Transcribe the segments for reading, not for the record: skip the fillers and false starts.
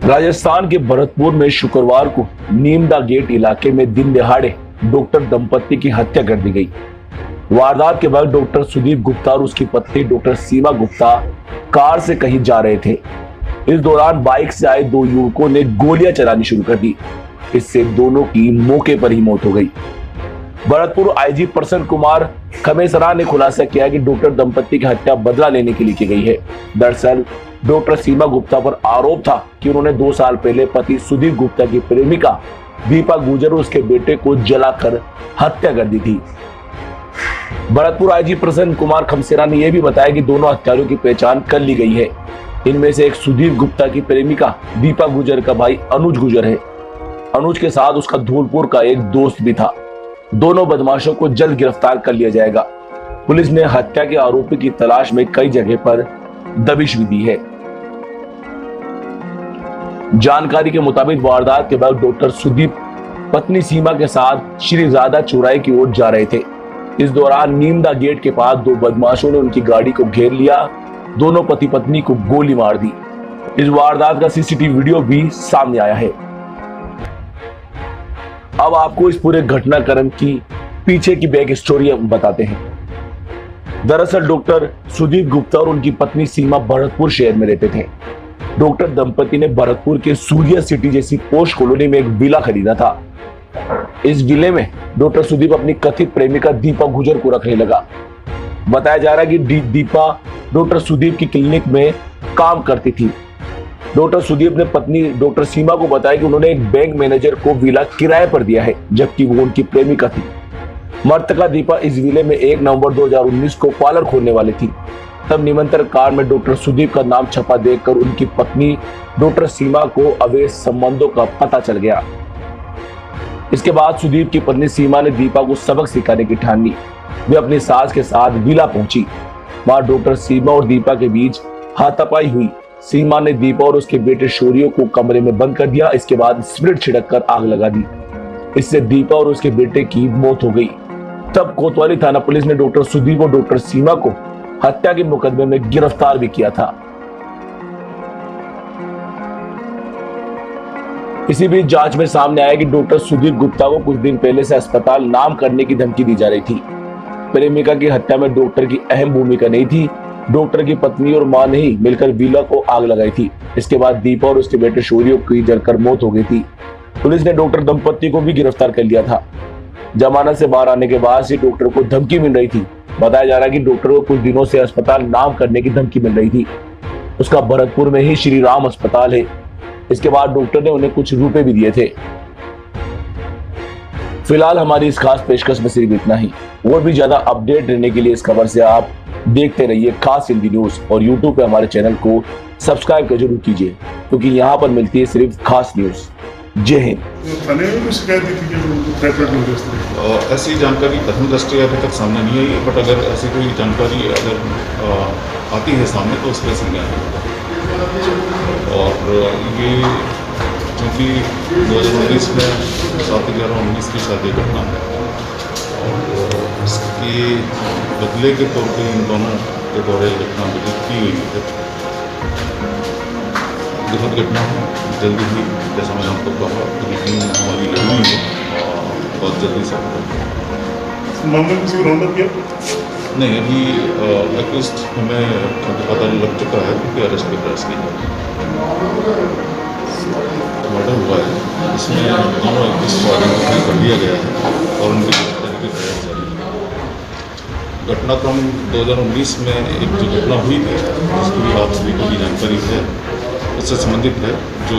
राजस्थान के भरतपुर में शुक्रवार को नीमदा गेट इलाके में दिन दहाड़े डॉक्टर दंपति की हत्या कर दी गई। वारदात के वक्त डॉक्टर सुदीप गुप्ता और उसकी पत्नी डॉक्टर सीमा गुप्ता कार से कहीं जा रहे थे। इस दौरान बाइक से आए दो युवकों ने गोलियां चलानी शुरू कर दी। इससे दोनों की मौके पर ही मौत हो गई। भरतपुर आईजी प्रसन्न कुमार खमेसरा ने खुलासा किया कि डॉक्टर दंपति की हत्या बदला लेने के लिए की गई है। दरअसल डॉक्टर सीमा गुप्ता पर आरोप था कि उन्होंने 2 साल पहले पति सुदीप गुप्ता की प्रेमिका दीपा गुजर और उसके बेटे को जलाकर हत्या कर दी थी। भरतपुर आईजी प्रसन्न कुमार खमसेरा ने यह भी बताया कि दोनों हत्यारों की पहचान कर ली गई है। इनमें से एक सुदीप गुप्ता की प्रेमिका दीपा गुजर का भाई अनुज गुजर है। अनुज के साथ उसका धौलपुर का एक दोस्त भी था। दोनों बदमाशों को जल्द गिरफ्तार कर लिया जाएगा। पुलिस ने हत्या के आरोपी की तलाश में कई जगह पर दबिश भी दी है। जानकारी के मुताबिक वारदात के बाद डॉक्टर सुदीप पत्नी सीमा के साथ श्री राधा चौराहे की ओर जा रहे थे। इस दौरान नीमदा गेट के पास दो बदमाशों ने उनकी गाड़ी को घेर लिया। दोनों पति पत्नी को गोली मार दी। इस वारदात का सीसीटीवी वीडियो भी सामने आया है। अब आपको इस पूरे घटनाक्रम की पीछे की बैक स्टोरी हम बताते हैं। दरअसल डॉक्टर सुदीप गुप्ता और उनकी पत्नी सीमा भरतपुर शहर में रहते थे। डॉक्टर दंपति ने भरतपुर के सूर्या सिटी जैसी पोश कॉलोनी में एक विला खरीदा था। इस विले में डॉक्टर सुदीप अपनी कथित प्रेमिका दीपा गुजर को रखने लगा। बताया जा रहा है कि दीपा डॉक्टर सुदीप की क्लिनिक में काम करती थी। डॉक्टर सुदीप ने पत्नी डॉक्टर सीमा को बताया कि उन्होंने एक बैंक मैनेजर को विला किराए पर दिया है, जबकि वो उनकी प्रेमिका थी। मृतका दीपा इस विले में 1 नवंबर 2019 को पार्लर खोलने वाली थी। तब निमंत्रण कार्ड में डॉक्टर सुदीप का नाम छपा देखकर उनकी पत्नी डॉक्टर सीमा को अवैध संबंधों का पता चल गया। इसके बाद सुदीप की पत्नी सीमा ने दीपा को सबक सिखाने की ठान ली। वे अपनी सास के साथ विला पहुंची। वहां डॉक्टर सीमा और दीपा के बीच हाथापाई हुई। सीमा ने दीपा और उसके बेटे शौर्य को कमरे में बंद कर दिया। इसके बाद स्प्रिट छिड़ककर आग लगा दी। इससे दीपा और उसके बेटे की मौत हो गई। तब कोतवाली थाना पुलिस ने डॉक्टर सुदीप और डॉक्टर सीमा को हत्या के मुकदमे में गिरफ्तार भी किया था। इसी बीच जांच में सामने आया कि डॉक्टर सुदीप गुप्ता को कुछ दिन पहले से अस्पताल नाम करने की धमकी दी जा रही थी। प्रेमिका की हत्या में डॉक्टर की अहम भूमिका नहीं थी। डॉक्टर की पत्नी और मां ने ही मिलकर विला को आग लगाई थी। इसके बाद दीपा और उसके बेटे शौर्य की जलकर मौत हो गई थी। पुलिस ने डॉक्टर दंपति को भी गिरफ्तार कर लिया था। जमानत से बाहर आने के बाद से डॉक्टर को धमकी मिल रही थी। बताया जा रहा है कि डॉक्टर को कुछ दिनों से अस्पताल नाम करने की धमकी मिल रही थी। उसका भरतपुर में ही श्री राम अस्पताल है। इसके बाद डॉक्टर ने उन्हें कुछ रुपए भी दिए थे। फिलहाल हमारी इस खास पेशकश में सिर्फ इतना ही। और भी ज्यादा अपडेट रहने के लिए इस खबर से आप देखते रहिए खास हिंदी न्यूज और यूट्यूब पे हमारे चैनल को सब्सक्राइब कर जरूर कीजिए, क्योंकि यहाँ पर मिलती है सिर्फ खास न्यूज। जय हिंद। ऐसी जानकारी प्रथम दृष्टया अभी तक सामने नहीं आई है, बट अगर ऐसी कोई जानकारी अगर आती है सामने तो उसके सामने आएगी। और ये क्योंकि 2019 में 7/11/19 की शादी घटना है और इसके बदले के तौर पे इन दोनों के द्वारा घटना घटित की हुई है। दुखद घटना है। जल्दी ही जैसा मैंने आपको कहा टीम हमारी लगी हुई है और बहुत जल्दी से मामले किसी को राउंड अप किया नहीं, अभी अक्यूज्ड हमें पता लग चुका है क्योंकि अरेस्ट के प्रयास की मर्डर हुआ है। इसमें दोनों अक्यूज्ड को आइडेंटिफाई कर लिया गया है और उनकी गिरफ्तारी के प्रयास जारी है। घटनाक्रम 2019 में एक जो घटना हुई थी जिसकी भी आप सभी को भी जानकारी है, उससे संबंधित है। जो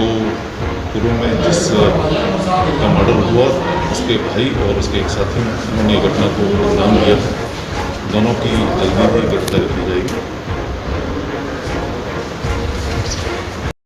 पूर्व में जिस का मर्डर हुआ उसके भाई और उसके एक साथी ने उन्होंने घटना को अंजाम दिया था। दोनों की जल्दी ही गिरफ्तारी की जाएगी।